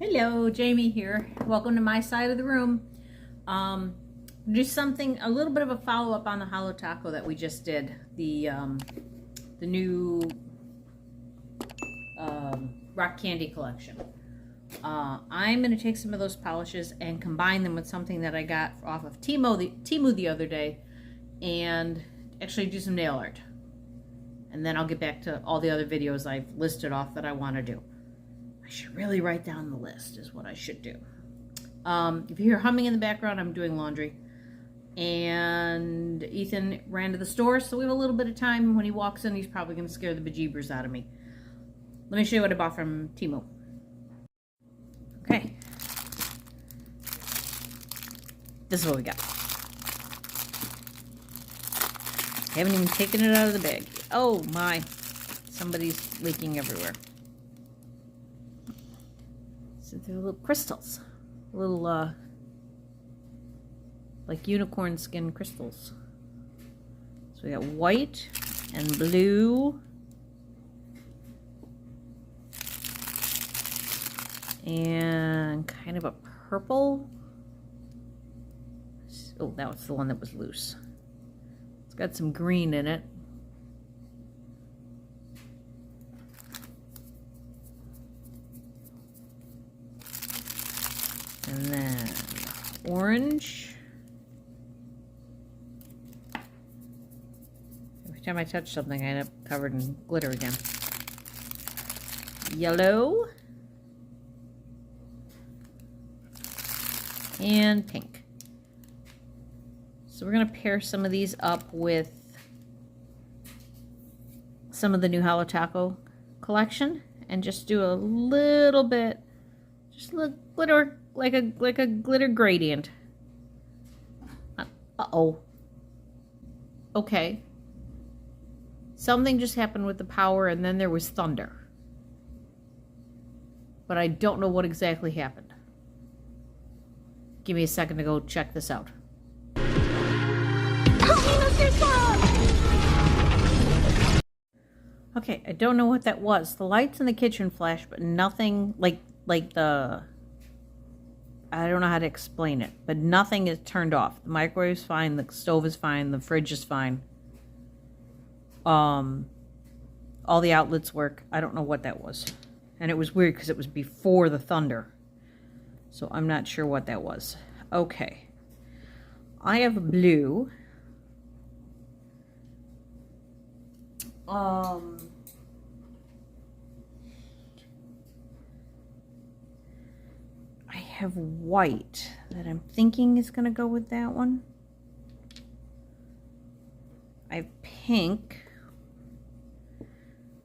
Hello, Jamie here. Welcome to my side of the room. Just something, a little bit of a follow-up on the Holo Taco that we just did. The new rock candy collection. I'm going to take some of those polishes and combine them with something that I got off of Temu the other day and actually do some nail art. And then I'll get back to all the other videos I've listed off that I want to do. I should really write down the list is what I should do. If you hear humming in the background, I'm doing laundry. And Ethan ran to the store, so we have a little bit of time. When he walks in, he's probably going to scare the bejeebers out of me. Let me show you what I bought from Temu. Okay. This is what we got. I haven't even taken it out of the bag. Oh my. Somebody's leaking everywhere. So they're little crystals. Little, like unicorn skin crystals. So we got white and blue. And kind of a purple. Oh, that was the one that was loose. It's got some green in it. And then orange. Every time I touch something, I end up covered in glitter again. Yellow. And pink. So we're going to pair some of these up with some of the new Holo Taco collection and just do a little bit, just a little glitter, like a glitter gradient. Uh-oh. Okay. Something just happened with the power and then there was thunder. But I don't know what exactly happened. Give me a second to go check this out. Okay, I don't know what that was. The lights in the kitchen flashed, but nothing like the... I don't know how to explain it, but nothing is turned off. The microwave's fine, the stove is fine, the fridge is fine. All the outlets work. I don't know what that was. And it was weird because it was before the thunder. So I'm not sure what that was. Okay. I have blue. I have white that I'm thinking is going to go with that one. I have pink,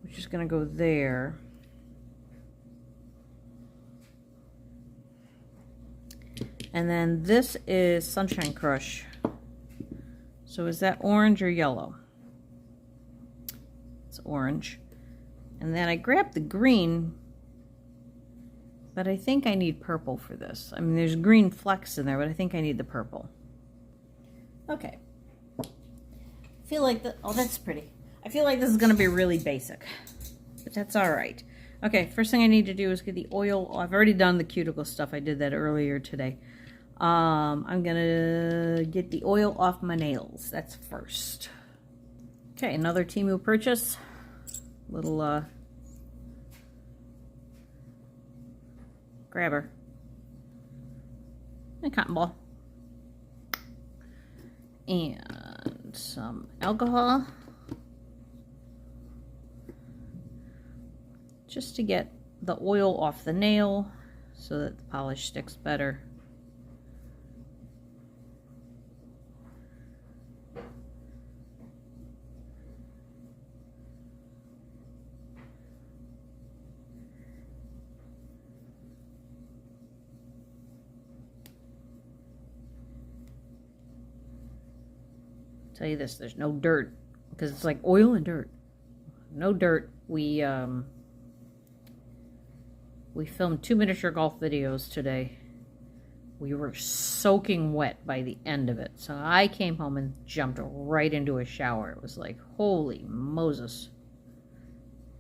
which is going to go there. And then this is Sunshine Crush. So is that orange or yellow? It's orange. And then I grabbed the green, but I think I need purple for this. I mean, there's green flecks in there, but I think I need the purple. Okay. I feel like oh, that's pretty. I feel like this is going to be really basic, but that's all right. Okay, first thing I need to do is get the oil. I've already done the cuticle stuff. I did that earlier today. I'm gonna get the oil off my nails. That's first. Okay, another Temu purchase. Little grabber and cotton ball and some alcohol just to get the oil off the nail so that the polish sticks better. Tell you this, there's no dirt because it's like oil and dirt. No dirt. We filmed 2 miniature golf videos today. We were soaking wet by the end of it. So I came home and jumped right into a shower. It was like, holy Moses.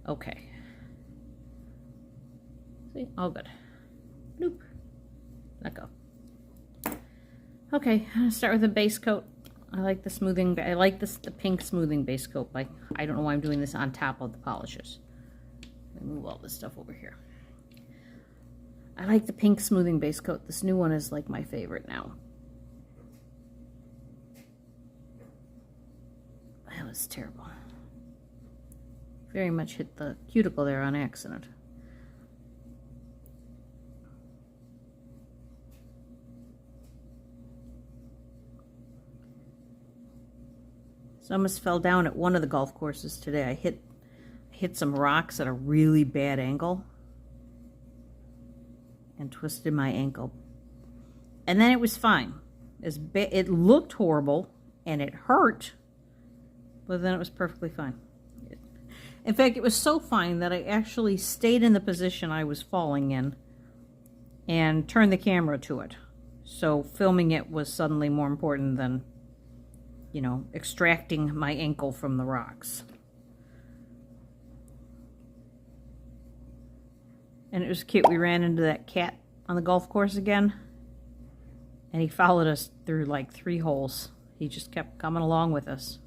Okay. See, all good. Bloop. Let go. Okay, I'm gonna start with a base coat. I like the smoothing. I like the pink smoothing base coat. Like, I don't know why I'm doing this on top of the polishes. Let me move all this stuff over here. I like the pink smoothing base coat. This new one is like my favorite now. That was terrible. Very much hit the cuticle there on accident. So I almost fell down at one of the golf courses today. I hit some rocks at a really bad angle and twisted my ankle. And then it was fine. It looked horrible and it hurt, but then it was perfectly fine. In fact, it was so fine that I actually stayed in the position I was falling in and turned the camera to it. So filming it was suddenly more important than, you know, extracting my ankle from the rocks. And it was cute. We ran into that cat on the golf course again, and he followed us through like 3 holes. He just kept coming along with us.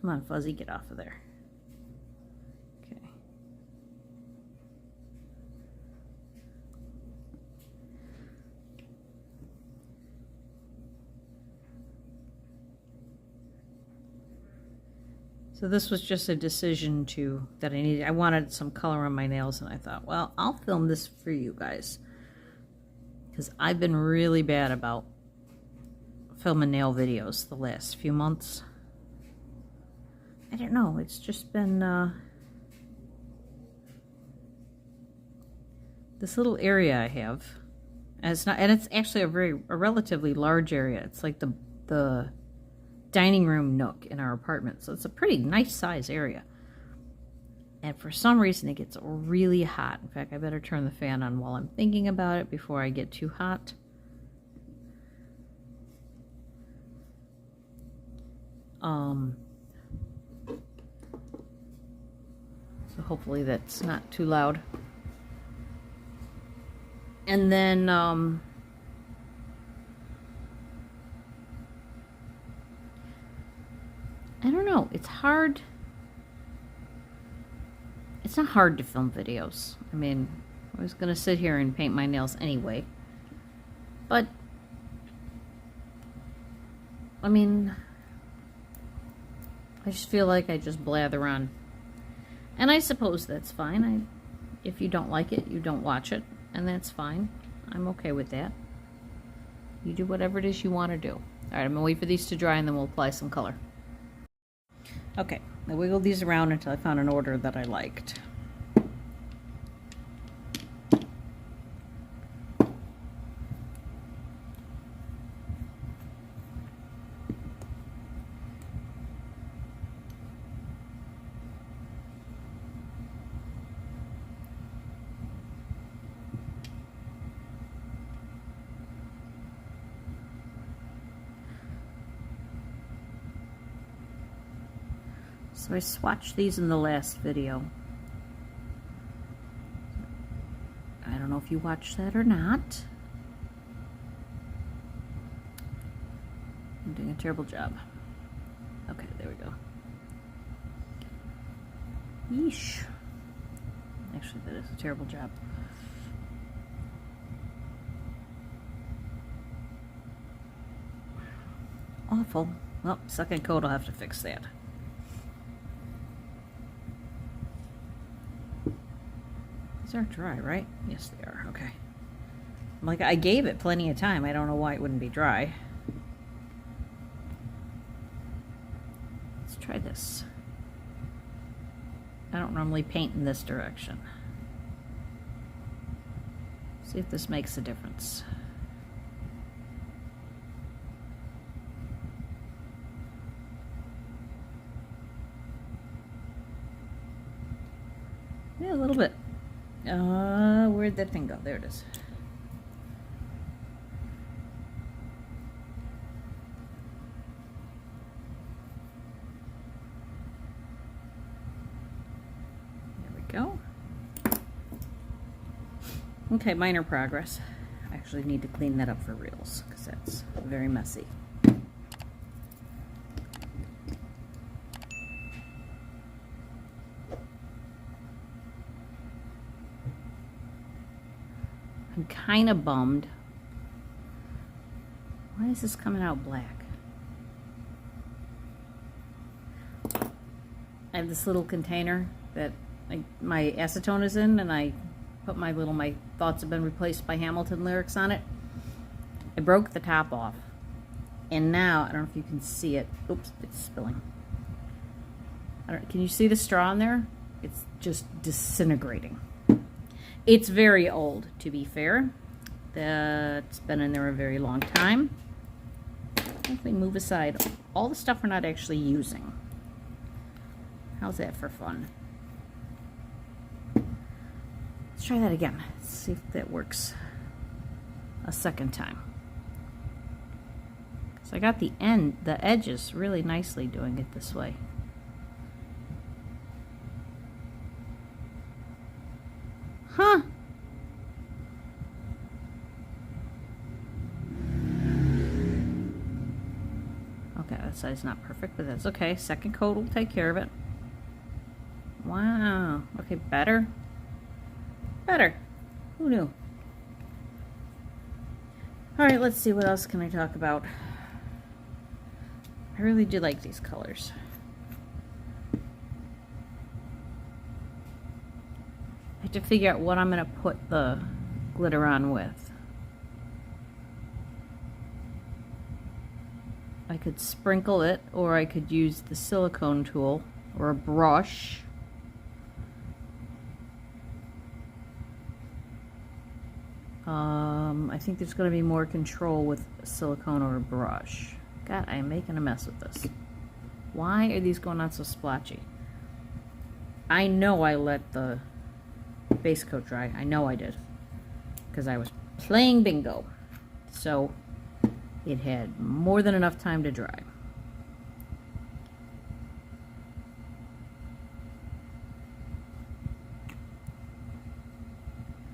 Come on, Fuzzy, get off of there. Okay. So this was just a decision that I wanted some color on my nails, and I thought, well, I'll film this for you guys, because I've been really bad about filming nail videos the last few months. I don't know, it's just been this little area I have, and it's actually a relatively large area. It's like the dining room nook in our apartment, so it's a pretty nice size area. And for some reason it gets really hot. In fact, I better turn the fan on while I'm thinking about it before I get too hot. So hopefully that's not too loud. And then I don't know, it's hard. It's not hard to film videos. I mean, I was gonna sit here and paint my nails anyway. But I mean, I just feel like I just blather on. And I suppose that's fine. If you don't like it, you don't watch it, and that's fine. I'm okay with that. You do whatever it is you want to do. All right, I'm gonna wait for these to dry, and then we'll apply some color. Okay, I wiggled these around until I found an order that I liked. So I swatched these in the last video. I don't know if you watched that or not. I'm doing a terrible job. Okay, there we go. Yeesh. Actually, that is a terrible job. Awful. Well, second coat, I'll have to fix that. These are dry, right? Yes, they are. Okay. Like, I gave it plenty of time. I don't know why it wouldn't be dry. Let's try this. I don't normally paint in this direction. See if this makes a difference. Yeah, a little bit. Where'd that thing go? There it is. go. Okay, minor progress. I actually need to clean that up for reals because that's very messy. I'm kind of bummed. Why is this coming out black? I have this little container that my acetone is in, and I put my thoughts have been replaced by Hamilton lyrics on it. I broke the top off, and now I don't know if you can see it. Oops, it's spilling. Can you see the straw in there? It's just disintegrating. It's very old, to be fair. That's been in there a very long time. If we move aside all the stuff we're not actually using. How's that for fun? Let's try that again. Let's see if that works a second time. So I got the edges really nicely doing it this way. Huh. Okay, that side's not perfect, but that's okay. Second coat will take care of it. Wow. Okay, better. Better. Who knew? All right, let's see. What else can I talk about? I really do like these colors. I have to figure out what I'm going to put the glitter on with. I could sprinkle it, or I could use the silicone tool or a brush. I think there's going to be more control with silicone or a brush. God, I am making a mess with this. Why are these going on so splotchy? I know I let the base coat dry. I know I did. Because I was playing bingo. So it had more than enough time to dry.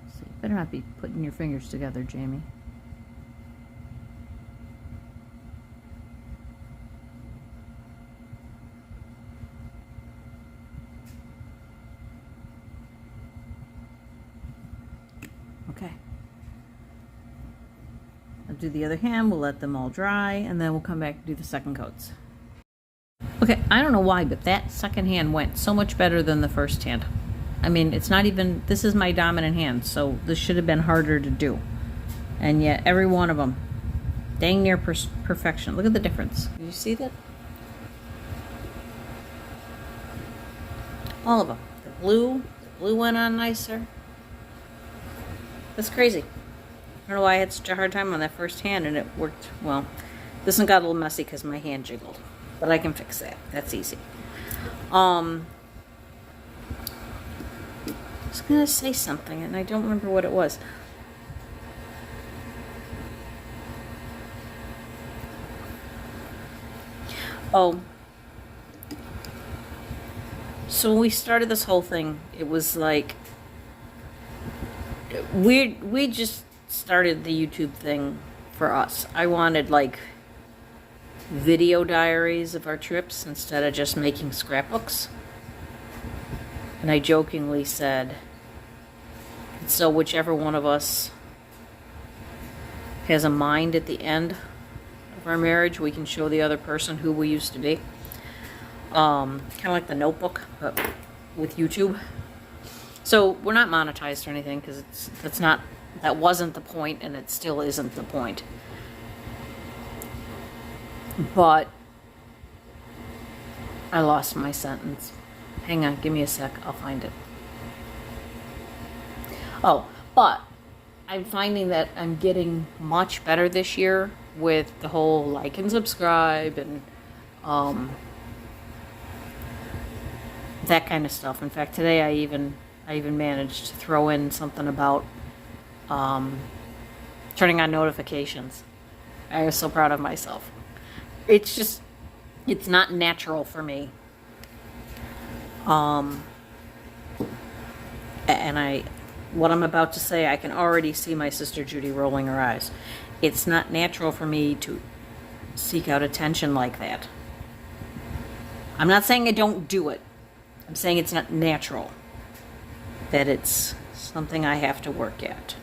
So you better not be putting your fingers together, Jamie. Okay. I'll do the other hand, we'll let them all dry, and then we'll come back and do the second coats. Okay, I don't know why, but that second hand went so much better than the first hand. I mean, it's not even, this is my dominant hand, so this should have been harder to do. And yet, every one of them, dang near perfection. Look at the difference. Do you see that? All of them. The blue went on nicer. That's crazy. I don't know why I had such a hard time on that first hand, and it worked well. This one got a little messy because my hand jiggled, but I can fix that. That's easy. I was gonna say something, and I don't remember what it was. Oh. So when we started this whole thing, it was like we just started the YouTube thing for us. I wanted like video diaries of our trips instead of just making scrapbooks. And I jokingly said, so whichever one of us has a mind at the end of our marriage, we can show the other person who we used to be. Kind of like The Notebook, but with YouTube. So we're not monetized or anything because that wasn't the point, and it still isn't the point. But I lost my sentence. Hang on, give me a sec. I'll find it. Oh, but I'm finding that I'm getting much better this year with the whole like and subscribe and that kind of stuff. In fact, today I even managed to throw in something about turning on notifications. I was so proud of myself. It's not natural for me. And what I'm about to say, I can already see my sister Judy rolling her eyes. It's not natural for me to seek out attention like that. I'm not saying I don't do it. I'm saying it's not natural. That it's something I have to work at.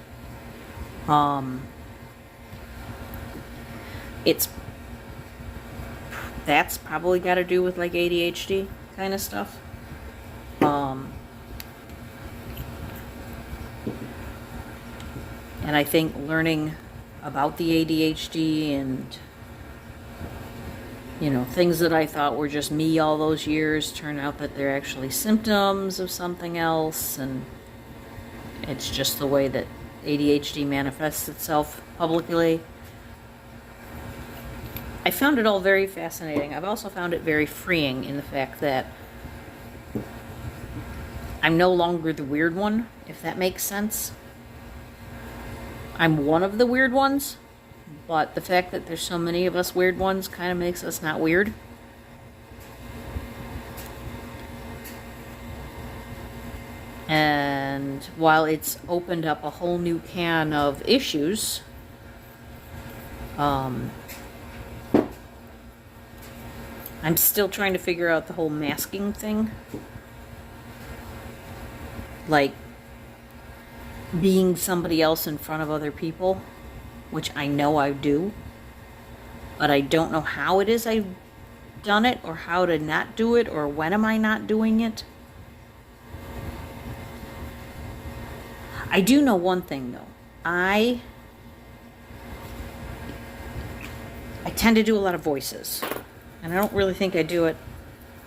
That's probably got to do with like ADHD kind of stuff. And I think learning about the ADHD and, you know, things that I thought were just me all those years turn out that they're actually symptoms of something else, and it's just the way that ADHD manifests itself publicly. I found it all very fascinating. I've also found it very freeing in the fact that I'm no longer the weird one, if that makes sense. I'm one of the weird ones, but the fact that there's so many of us weird ones kind of makes us not weird. And while it's opened up a whole new can of issues, I'm still trying to figure out the whole masking thing. Like being somebody else in front of other people, which I know I do, but I don't know how it is I've done it, or how to not do it, or when am I not doing it. I do know one thing though. I tend to do a lot of voices, and I don't really think I do it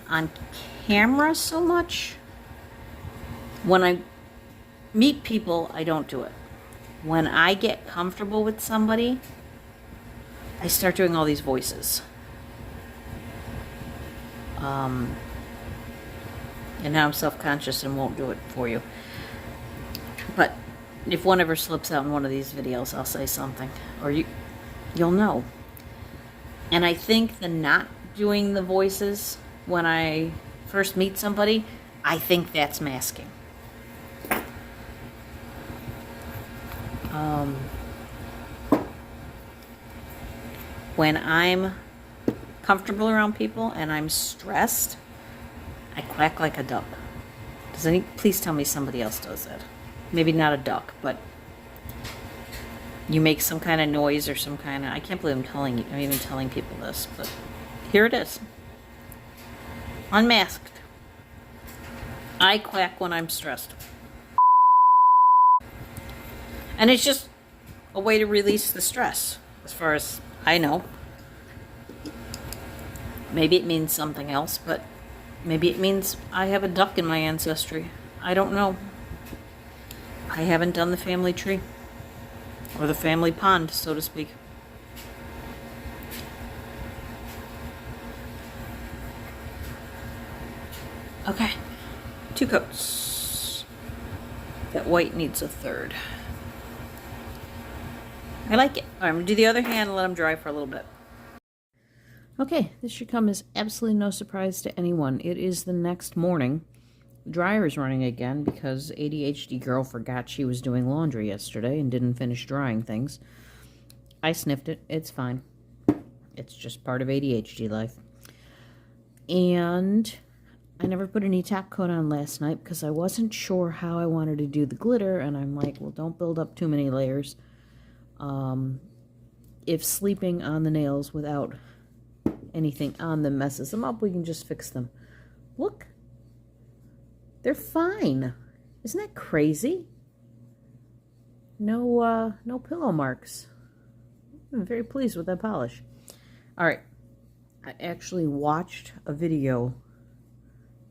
on camera so much. When I meet people, I don't do it. When I get comfortable with somebody, I start doing all these voices. And now I'm self-conscious and won't do it for you. But if one ever slips out in one of these videos, I'll say something, or you'll know. And I think the not doing the voices when I first meet somebody, I think that's masking. When I'm comfortable around people and I'm stressed, I quack like a duck. Please tell me somebody else does that. Maybe not a duck, but you make some kind of noise or some kind of... I can't believe I'm even telling people this, but here it is. Unmasked. I quack when I'm stressed. And it's just a way to release the stress, as far as I know. Maybe it means something else, but maybe it means I have a duck in my ancestry. I don't know. I haven't done the family tree, or the family pond, so to speak. Okay, 2 coats. That white needs a third. I like it. I'm going to do the other hand and let them dry for a little bit. Okay, this should come as absolutely no surprise to anyone. It is the next morning. The dryer is running again because ADHD girl forgot she was doing laundry yesterday and didn't finish drying things. I sniffed it. It's fine. It's just part of ADHD life. And I never put any top coat on last night because I wasn't sure how I wanted to do the glitter, and I'm like, well, don't build up too many layers. If sleeping on the nails without anything on them messes them up, we can just fix them. Look, they're fine. Isn't that crazy? No pillow marks. I'm very pleased with that polish. All right, I actually watched a video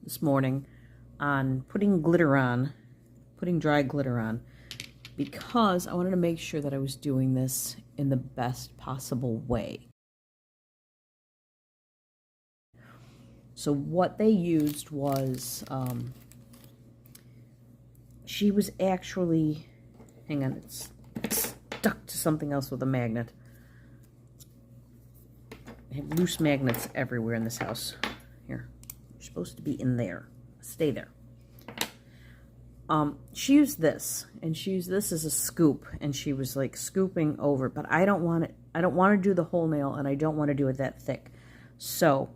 this morning on putting dry glitter on, because I wanted to make sure that I was doing this in the best possible way. So what they used was, she was actually, hang on, it's stuck to something else with a magnet. I have loose magnets everywhere in this house. Here, you're supposed to be in there. Stay there. She used this, and she used this as a scoop, and she was like scooping over, but I don't want it. I don't want to do the whole nail, and I don't want to do it that thick. So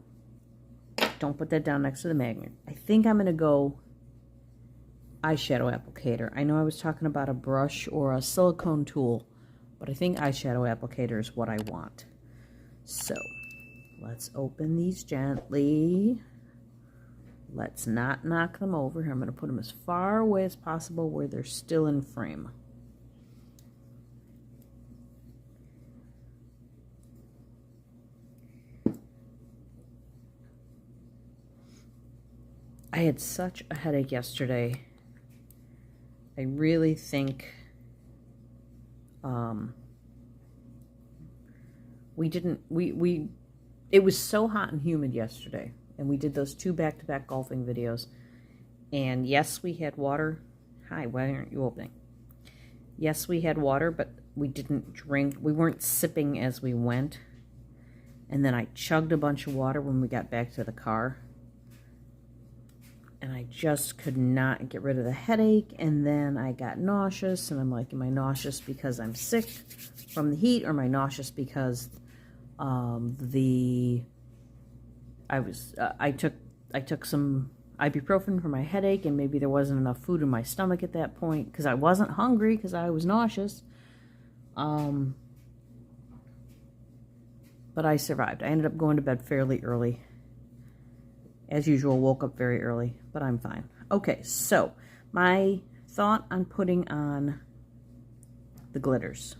don't put that down next to the magnet. I think I'm going to go eyeshadow applicator. I know I was talking about a brush or a silicone tool, but I think eyeshadow applicator is what I want. So let's open these gently. Let's not knock them over. Here, I'm going to put them as far away as possible where they're still in frame. I had such a headache yesterday. I really think it was so hot and humid yesterday, and we did those 2 back-to-back golfing videos, and yes, we had water. Hi, why aren't you opening? Yes, we had water, but we didn't drink. We weren't sipping as we went, and then I chugged a bunch of water when we got back to the car, and I just could not get rid of the headache, and then I got nauseous, and I'm like, am I nauseous because I'm sick from the heat, or am I nauseous because I took some ibuprofen for my headache, and maybe there wasn't enough food in my stomach at that point, because I wasn't hungry, because I was nauseous. But I survived. I ended up going to bed fairly early. As usual, woke up very early, but I'm fine. Okay, so my thought on putting on the glitters.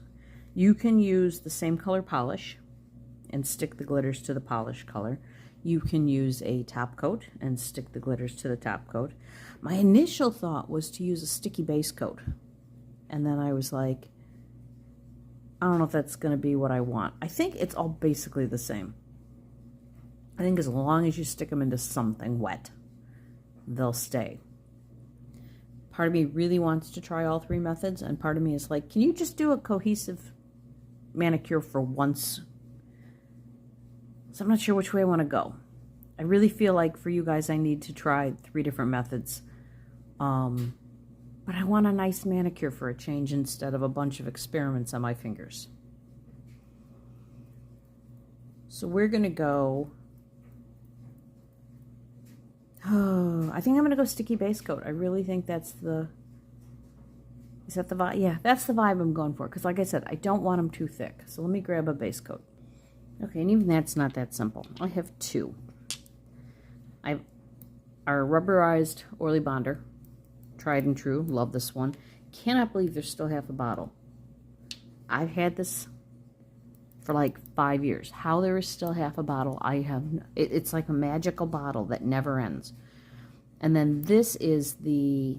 You can use the same color polish and stick the glitters to the polish color. You can use a top coat and stick the glitters to the top coat. My initial thought was to use a sticky base coat. And then I was like, I don't know if that's going to be what I want. I think it's all basically the same. I think as long as you stick them into something wet, they'll stay. Part of me really wants to try all 3 methods, and part of me is like, can you just do a cohesive manicure for once? So I'm not sure which way I want to go. I really feel like for you guys I need to try 3 different methods. But I want a nice manicure for a change instead of a bunch of experiments on my fingers. So we're going to go... Oh, I think I'm going to go sticky base coat. I really think that's the... Is that the vibe? Yeah, that's the vibe I'm going for. Because like I said, I don't want them too thick. So let me grab a base coat. Okay, and even that's not that simple. I have 2. Our rubberized oily bonder. Tried and true. Love this one. Cannot believe there's still half a bottle. I've had this for like 5 years. How there is still half a bottle, it's like a magical bottle that never ends. And then this is the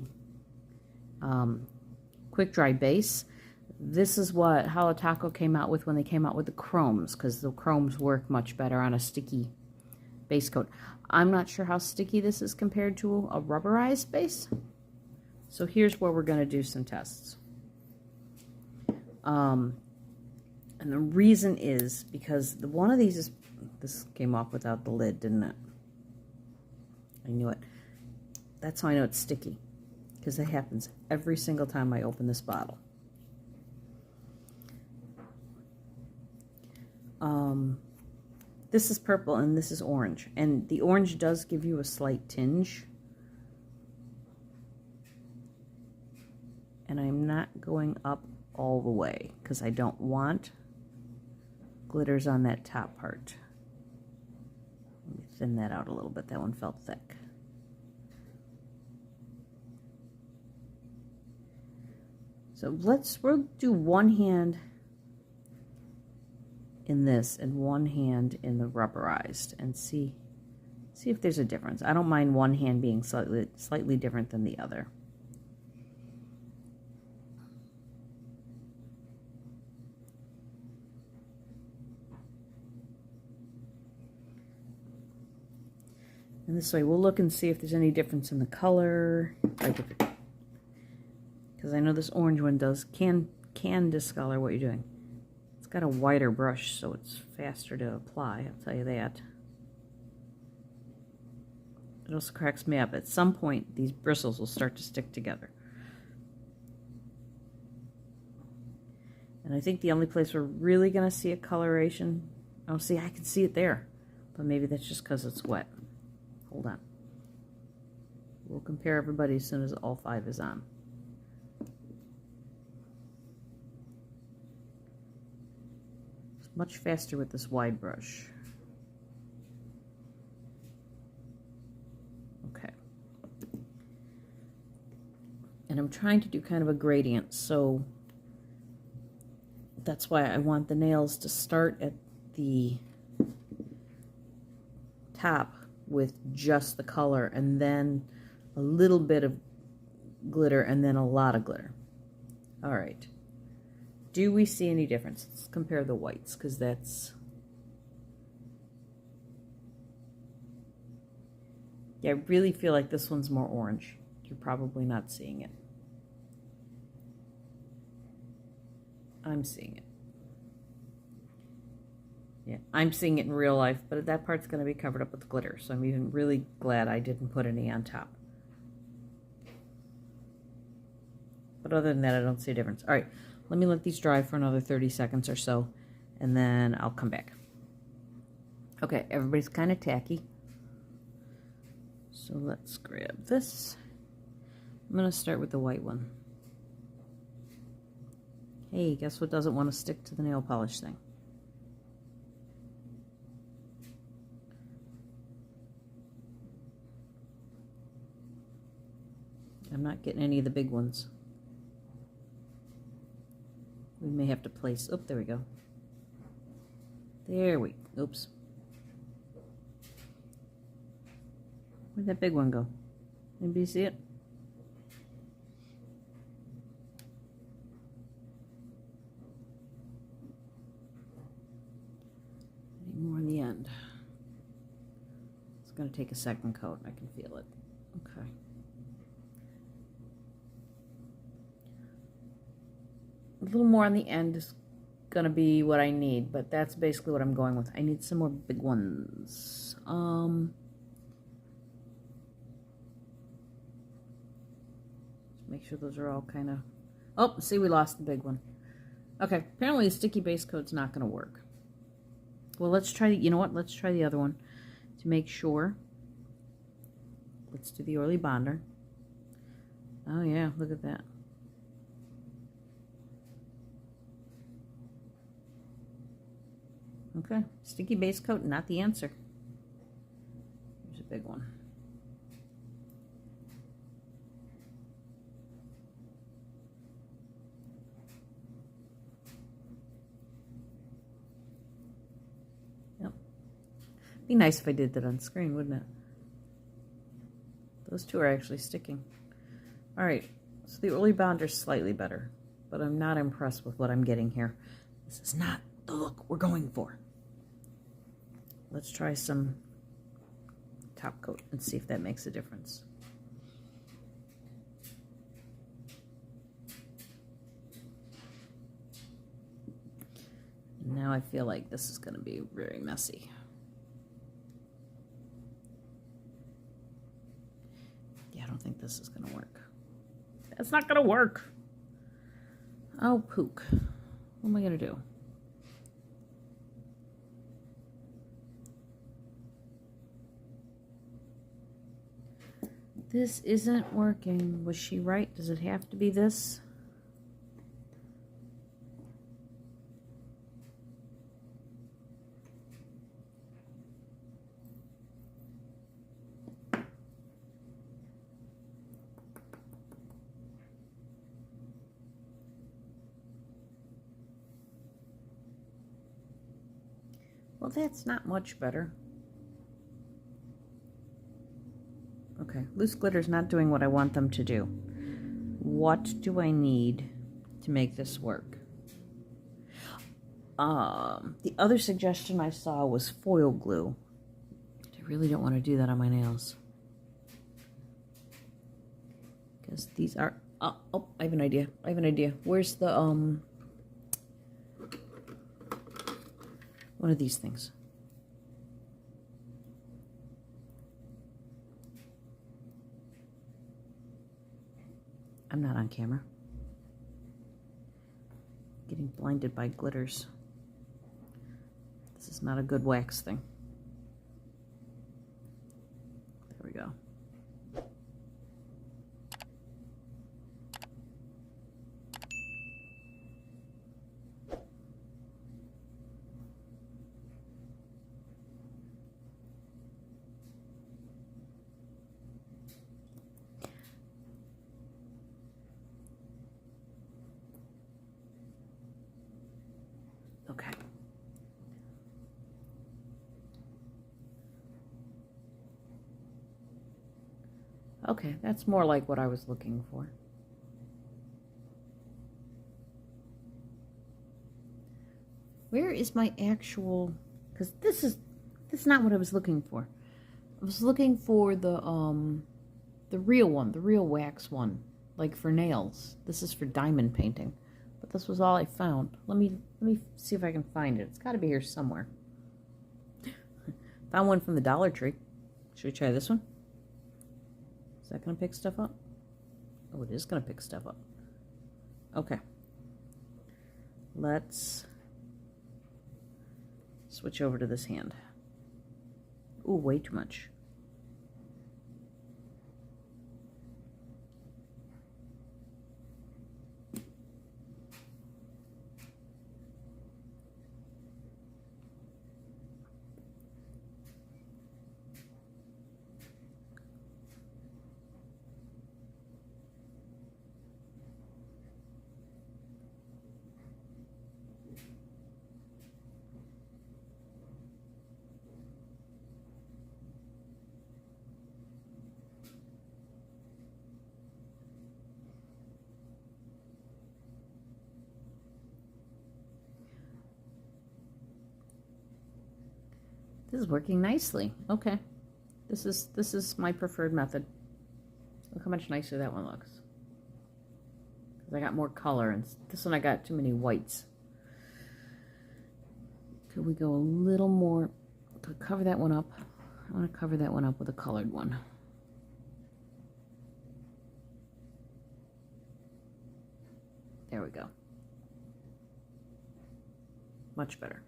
quick dry base. This is what Halo Taco came out with when they came out with the chromes, because the chromes work much better on a sticky base coat. I'm not sure how sticky this is compared to a rubberized base. So here's where we're going to do some tests. And the reason is because one of these is, this came off without the lid, didn't it? I knew it. That's how I know it's sticky, because it happens every single time I open this bottle. This is purple and this is orange, and the orange does give you a slight tinge. And I'm not going up all the way because I don't want glitters on that top part. Let me thin that out a little bit. That one felt thick. So we'll do one hand in this and one hand in the rubberized and see if there's a difference. I don't mind one hand being slightly different than the other. And this way we'll look and see if there's any difference in the color. Because I know this orange one can discolor what you're doing. It's got a wider brush, so it's faster to apply, I'll tell you that. It also cracks me up. At some point, these bristles will start to stick together. And I think the only place we're really going to see a coloration, oh, see, I can see it there. But maybe that's just because it's wet. Hold on. We'll compare everybody as soon as all 5 is on. It's much faster with this wide brush. Okay. And I'm trying to do kind of a gradient, so that's why I want the nails to start at the top with just the color, and then a little bit of glitter, and then a lot of glitter. All right. Do we see any difference? Let's compare the whites, because that's... Yeah, I really feel like this one's more orange. You're probably not seeing it. I'm seeing it. Yeah, I'm seeing it in real life, but that part's going to be covered up with glitter, so I'm even really glad I didn't put any on top. But other than that, I don't see a difference. All right, let me let these dry for another 30 seconds or so, and then I'll come back. Okay, everybody's kind of tacky. So let's grab this. I'm going to start with the white one. Hey, guess what doesn't want to stick to the nail polish thing? I'm not getting any of the big ones. We may have to place, oh, there we go. There we, oops. Where'd that big one go? Anybody see it? Any more in the end? It's going to take a second coat. I can feel it. Okay. A little more on the end is going to be what I need, but that's basically what I'm going with. I need some more big ones. Make sure those are all kind of... Oh, see, we lost the big one. Okay, apparently the sticky base coat's not going to work. Well, let's try, you know what? Let's try the other one to make sure. Let's do the oily bonder. Oh, yeah, look at that. Okay, sticky base coat, not the answer. Here's a big one. Yep. Be nice if I did that on screen, wouldn't it? Those two are actually sticking. All right, so the early bonder's slightly better, but I'm not impressed with what I'm getting here. This is not the look we're going for. Let's try some top coat and see if that makes a difference. Now I feel like this is going to be very messy. Yeah, I don't think this is going to work. That's not going to work. Oh, pook. What am I going to do? This isn't working. Was she right? Does it have to be this? Well, that's not much better. Okay, loose glitter's not doing what I want them to do. What do I need to make this work? The other suggestion I saw was foil glue. I really don't want to do that on my nails. Because these are... oh, I have an idea. I have an idea. Where's the, one of these things? I'm not on camera. Getting blinded by glitters. This is not a good wax thing. There we go. Okay. Okay, that's more like what I was looking for. Where is my actual, because this is not what I was looking for. I was looking for the real one, the real wax one, like for nails. This is for diamond painting. But this was all I found. Let me see if I can find it. It's got to be here somewhere. Found one from the Dollar Tree. Should we try this one? Is that going to pick stuff up? Oh, it is going to pick stuff up. Okay. Let's switch over to this hand. Ooh, way too much. This is working nicely. Okay. This is my preferred method. Look how much nicer that one looks. Because I got more color, and this one I got too many whites. Could we go a little more to cover that one up? I want to cover that one up with a colored one. There we go. Much better.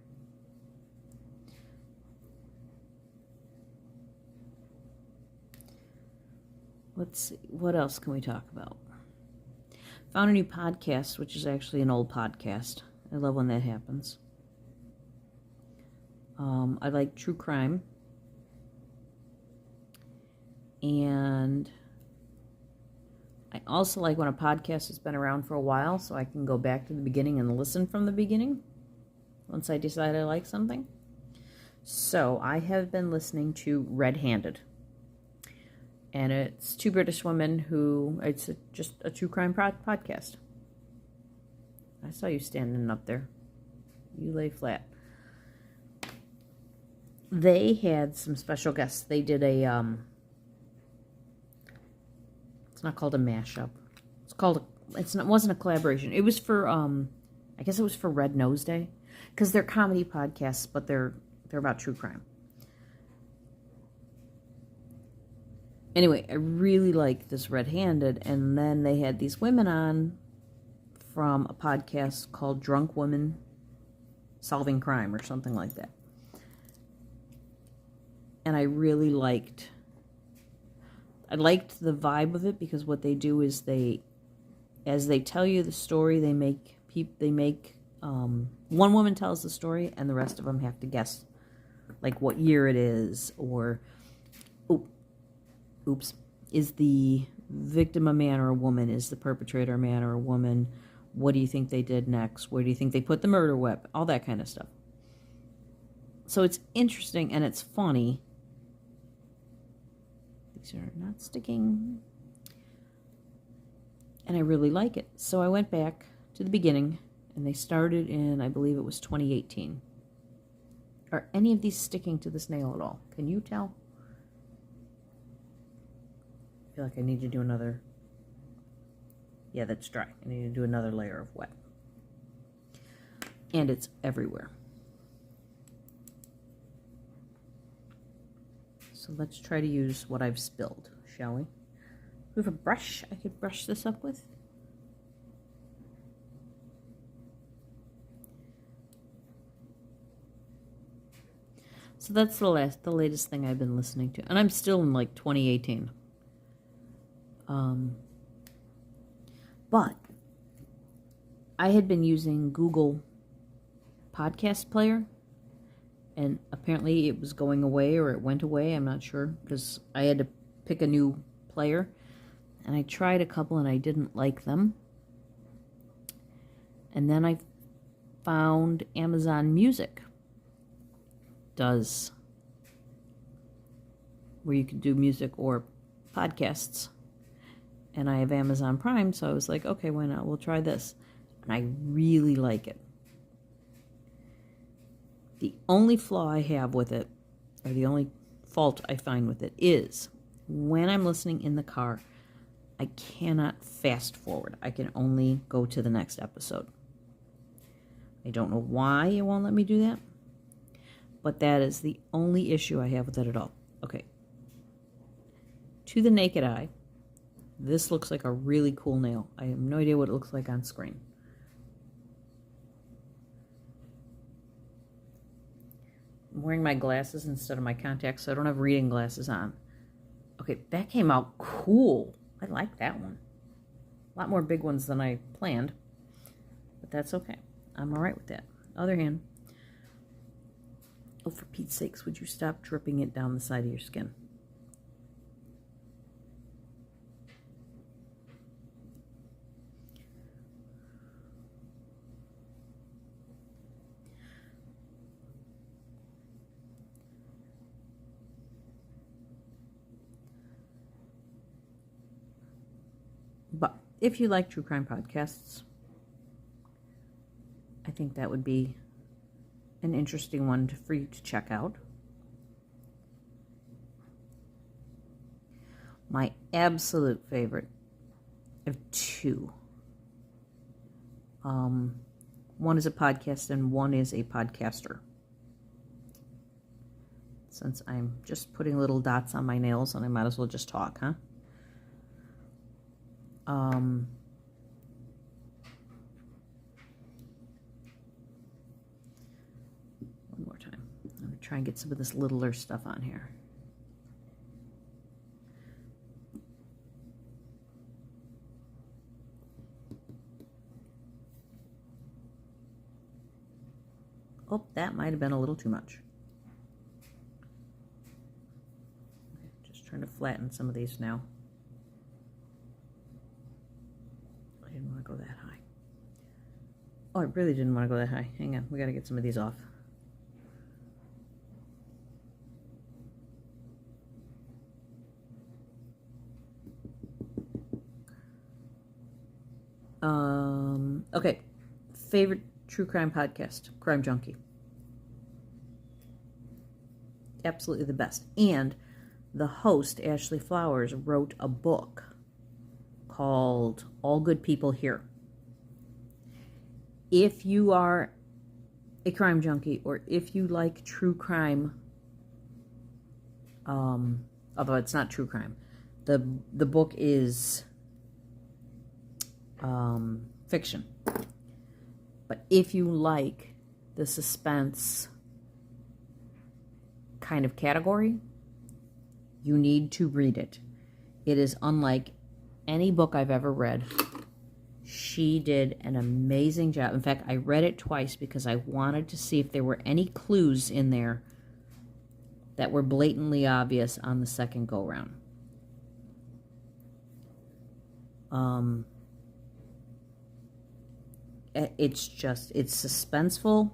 Let's see, what else can we talk about? Found a new podcast, which is actually an old podcast. I love when that happens. I like true crime. And I also like when a podcast has been around for a while, so I can go back to the beginning and listen from the beginning once I decide I like something. So I have been listening to Red Handed. And it's two British women who, it's just a true crime podcast. I saw you standing up there. You lay flat. They had some special guests. They did a, it's not called a mashup. It's called, it wasn't a collaboration. It was for, I guess it was for Red Nose Day. Because they're comedy podcasts, but they're about true crime. Anyway, I really like this Red Handed, and then they had these women on from a podcast called Drunk Women Solving Crime or something like that. And I really liked the vibe of it, because what they do is as they tell you the story, one woman tells the story and the rest of them have to guess like what year it is, or is the victim a man or a woman? Is the perpetrator a man or a woman? What do you think they did next? Where do you think they put the murder weapon? All that kind of stuff. So it's interesting and it's funny. These are not sticking. And I really like it. So I went back to the beginning, and they started in, I believe it was 2018. Are any of these sticking to this nail at all? Can you tell? I feel like I need to do another. Yeah, that's dry. I need to do another layer of wet. And it's everywhere. So let's try to use what I've spilled, shall we? We have a brush I could brush this up with. So that's the latest thing I've been listening to. And I'm still in like 2018. But I had been using Google Podcast Player, and apparently it was going away, or it went away. I'm not sure, because I had to pick a new player. And I tried a couple and I didn't like them. And then I found Amazon Music does where you can do music or podcasts. And I have Amazon Prime, so I was like, okay, why not? We'll try this. And I really like it. The only flaw I have with it, or the only fault I find with it, is when I'm listening in the car, I cannot fast forward. I can only go to the next episode. I don't know why it won't let me do that, but that is the only issue I have with it at all. Okay. To the naked eye, this looks like a really cool nail. I have no idea what it looks like on screen. I'm wearing my glasses instead of my contacts, so I don't have reading glasses on. Okay, that came out cool. I like that one. A lot more big ones than I planned, but that's okay. I'm all right with that. Other hand, oh, for Pete's sakes, would you stop dripping it down the side of your skin? But if you like true crime podcasts, I think that would be an interesting one for you to check out. My absolute favorite of two. One is a podcast and one is a podcaster. Since I'm just putting little dots on my nails, and I might as well just talk, huh? One more time. I'm going to try and get some of this littler stuff on here. Oh, that might have been a little too much. Just trying to flatten some of these now. I didn't want to go that high. Oh, I really didn't want to go that high. Hang on, we got to get some of these off. Okay. Favorite true crime podcast, Crime Junkie. Absolutely the best. And the host, Ashley Flowers, wrote a book called All Good People Here. If you are a crime junkie, or if you like true crime, although it's not true crime, the book is fiction. But if you like the suspense kind of category, you need to read it. It is unlike any book I've ever read. She did an amazing job. In fact, I read it twice because I wanted to see if there were any clues in there that were blatantly obvious on the second go-round. It's suspenseful.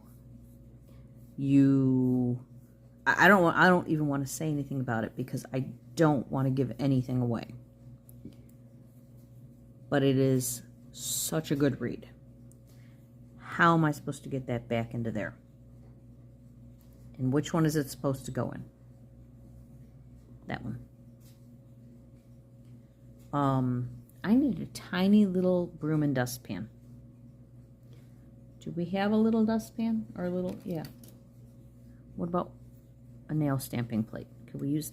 I don't even want to say anything about it because I don't want to give anything away. But it is such a good read. How am I supposed to get that back into there? And which one is it supposed to go in? That one. I need a tiny little broom and dustpan. Do we have a little dustpan? Or a little, yeah. What about a nail stamping plate? Could we use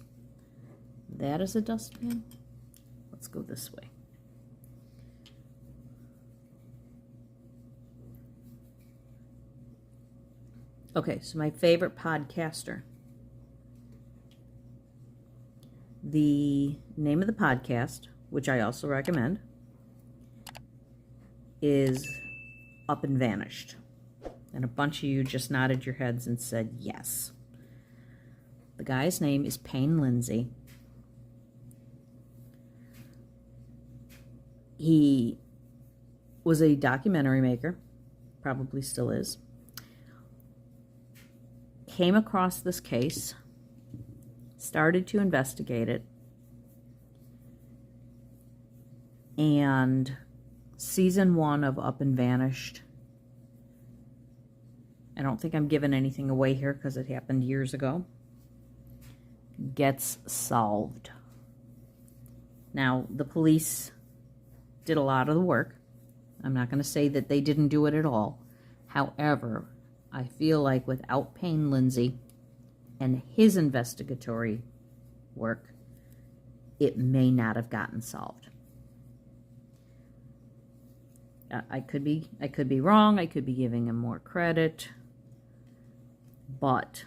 that as a dustpan? Let's go this way. Okay, so my favorite podcaster The name of the podcast, which I also recommend, is Up and Vanished. And a bunch of you just nodded your heads and said yes. The guy's name is Payne Lindsay. He was a documentary maker, probably still is. Came across this case, started to investigate it, and season 1 of Up and Vanished, I don't think I'm giving anything away here because it happened years ago, gets solved. Now, the police did a lot of the work. I'm not going to say that they didn't do it at all. However, I feel like without Payne Lindsay and his investigatory work, it may not have gotten solved. I could be wrong. I could be giving him more credit, but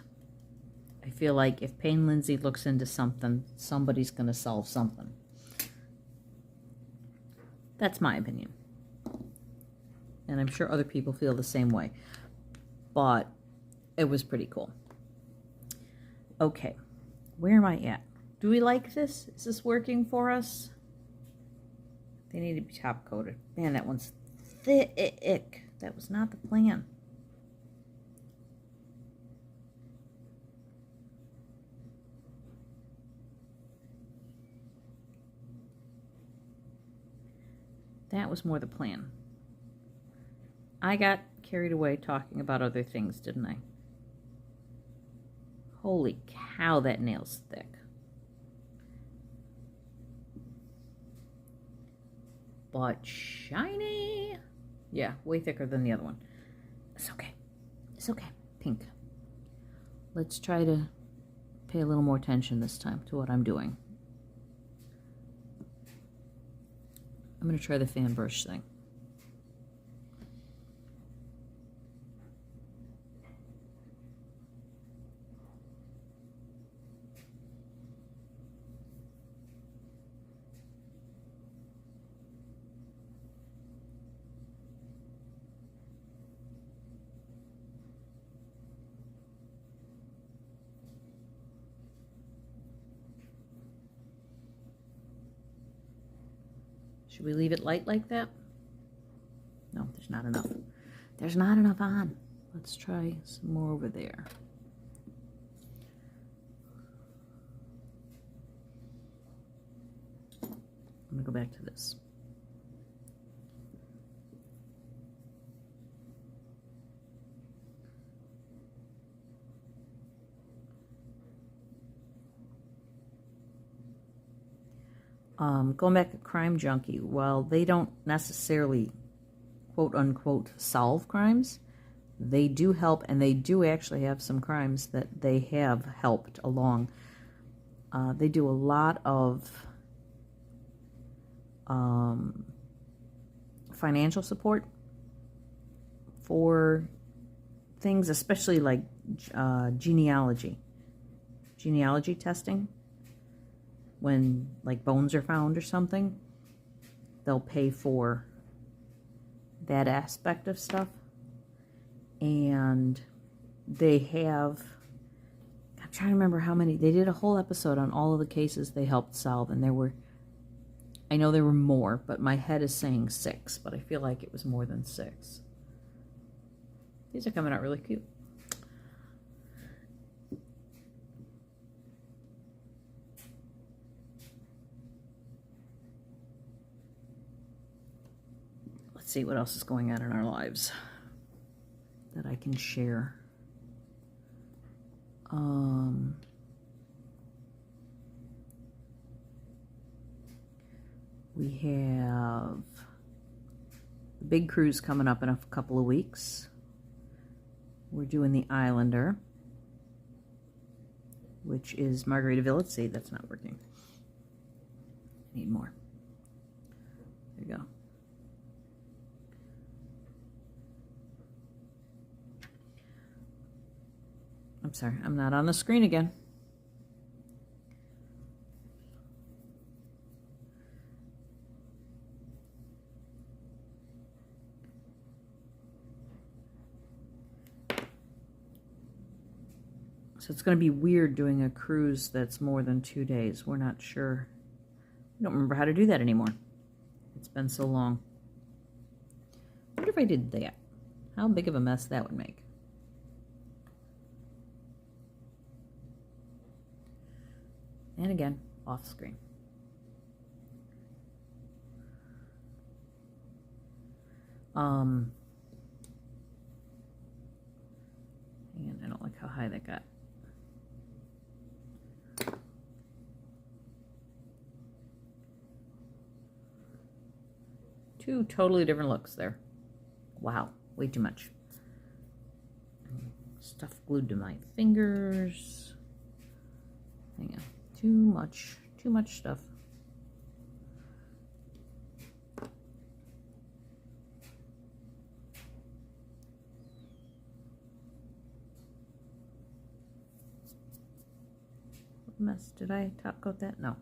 I feel like if Payne Lindsay looks into something, somebody's going to solve something. That's my opinion. And I'm sure other people feel the same way. But it was pretty cool. Okay, where am I at? Do we like this? Is this working for us? They need to be top coated. Man, that one's thick. That was not the plan. That was more the plan. I got carried away talking about other things, didn't I? Holy cow, that nail's thick. But shiny. Yeah, way thicker than the other one. It's okay. It's okay. Pink. Let's try to pay a little more attention this time to what I'm doing. I'm going to try the fan brush thing. Should we leave it light like that? No, there's not enough. There's not enough on. Let's try some more over there. I'm going to go back to this. Going back to Crime Junkie, while they don't necessarily quote-unquote solve crimes, they do help, and they do actually have some crimes that they have helped along. They do a lot of financial support for things, especially like genealogy testing. When like bones are found or something, they'll pay for that aspect of stuff. And they have, I'm trying to remember how many, they did a whole episode on all of the cases they helped solve, and there were, I know there were more, but my head is saying 6, but I feel like it was more than 6. These are coming out really cute. Let's see what else is going on in our lives that I can share. We have the big cruise coming up in a couple of weeks. We're doing the Islander, which is Margaritaville. Let's see, that's not working. I need more. There you go. I'm sorry, I'm not on the screen again. So it's going to be weird doing a cruise that's more than 2 days. We're not sure. I don't remember how to do that anymore. It's been so long. I wonder if I did that. How big of a mess that would make. And again, off screen. And I don't like how high that got. Two totally different looks there. Wow, way too much. Stuff glued to my fingers. Hang on, too much stuff. What mess? Did I top coat that? No.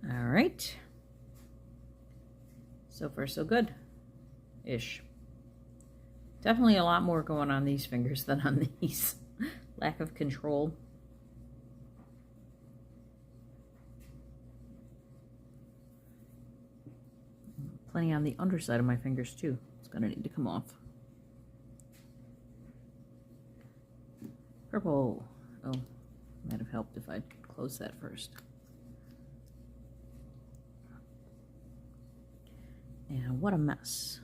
All right. So far, so good. Ish. Definitely a lot more going on these fingers than on these. Lack of control. Plenty on the underside of my fingers too. It's gonna need to come off. Purple. Oh, might have helped if I'd closed that first. And what a mess.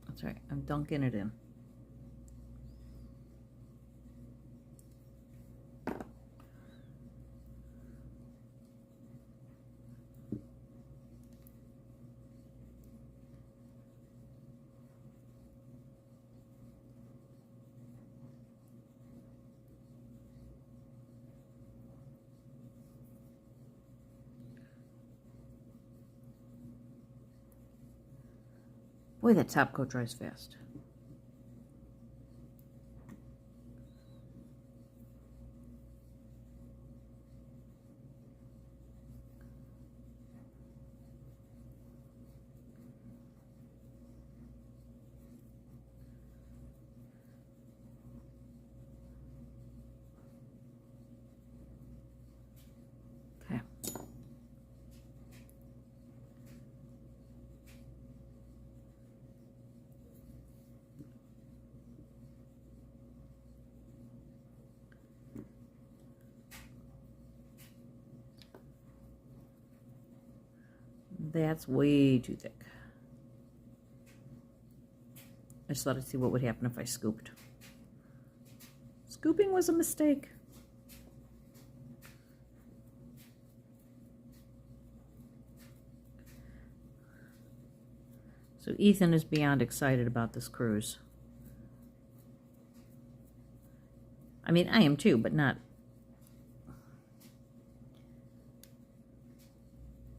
That's right, I'm dunking it in. Boy, that top coat dries fast. Okay. That's way too thick. I just thought I'd see what would happen if I scooped. Scooping was a mistake. So Ethan is beyond excited about this cruise. I mean, I am too, but not.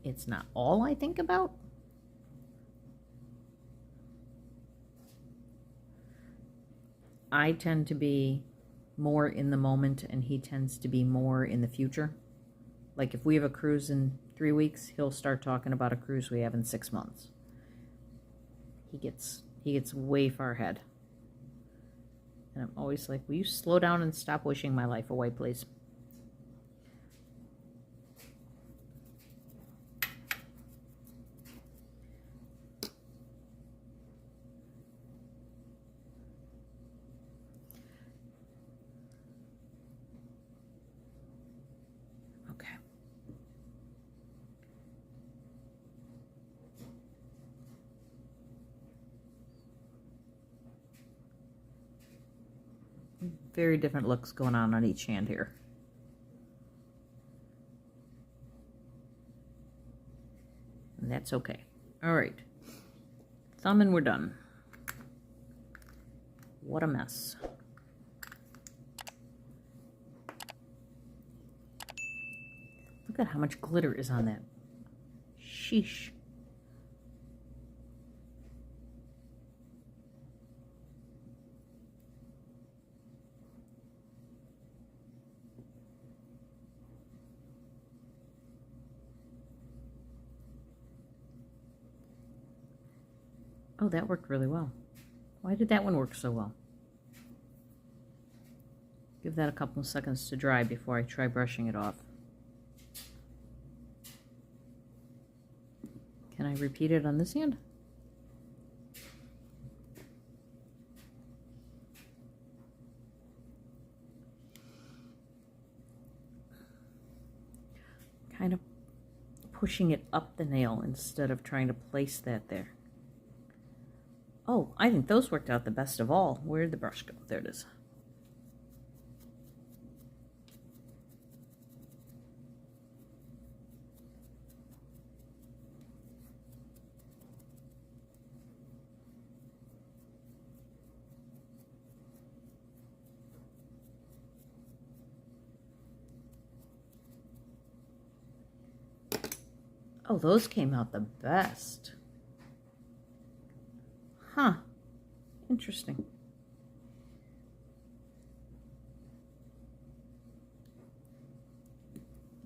It's not all I think about. I tend to be more in the moment and he tends to be more in the future. Like if we have a cruise in 3 weeks, he'll start talking about a cruise we have in 6 months. He gets way far ahead. And I'm always like, will you slow down and stop wishing my life away, please? Very different looks going on each hand here. And that's okay. All right. Thumb and we're done. What a mess. Look at how much glitter is on that. Sheesh. Oh, that worked really well. Why did that one work so well? Give that a couple of seconds to dry before I try brushing it off. Can I repeat it on this hand? Kind of pushing it up the nail instead of trying to place that there. Oh, I think those worked out the best of all. Where did the brush go? There it is. Oh, those came out the best. Huh. Interesting. I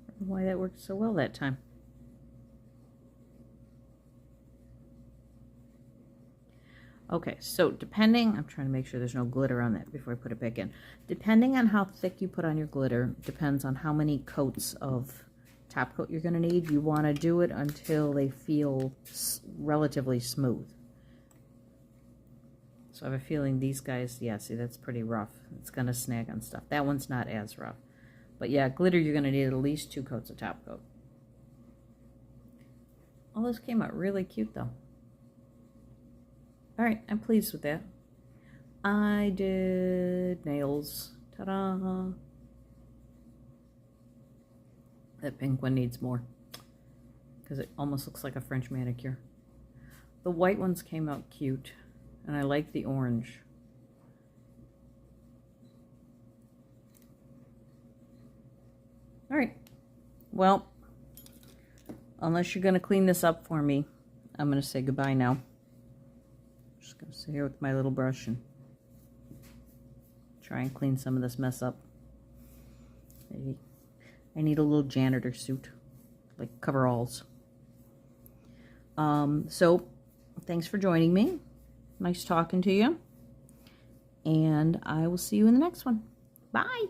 don't know why that worked so well that time. Okay, so depending, I'm trying to make sure there's no glitter on that before I put it back in. Depending on how thick you put on your glitter, depends on how many coats of top coat you're going to need. You want to do it until they feel relatively smooth. So I have a feeling these guys, yeah, see, that's pretty rough. It's going to snag on stuff. That one's not as rough. But yeah, glitter, you're going to need at least 2 coats of top coat. Oh, this came out really cute, though. All right, I'm pleased with that. I did nails. Ta-da! That pink one needs more because it almost looks like a French manicure. The white ones came out cute, and I like the orange. All right, well, unless you're going to clean this up for me, I'm going to say goodbye now. Just going to sit here with my little brush and try and clean some of this mess up. Maybe I need a little janitor suit, like coveralls. So thanks for joining me. Nice talking to you. And I will see you in the next one. Bye.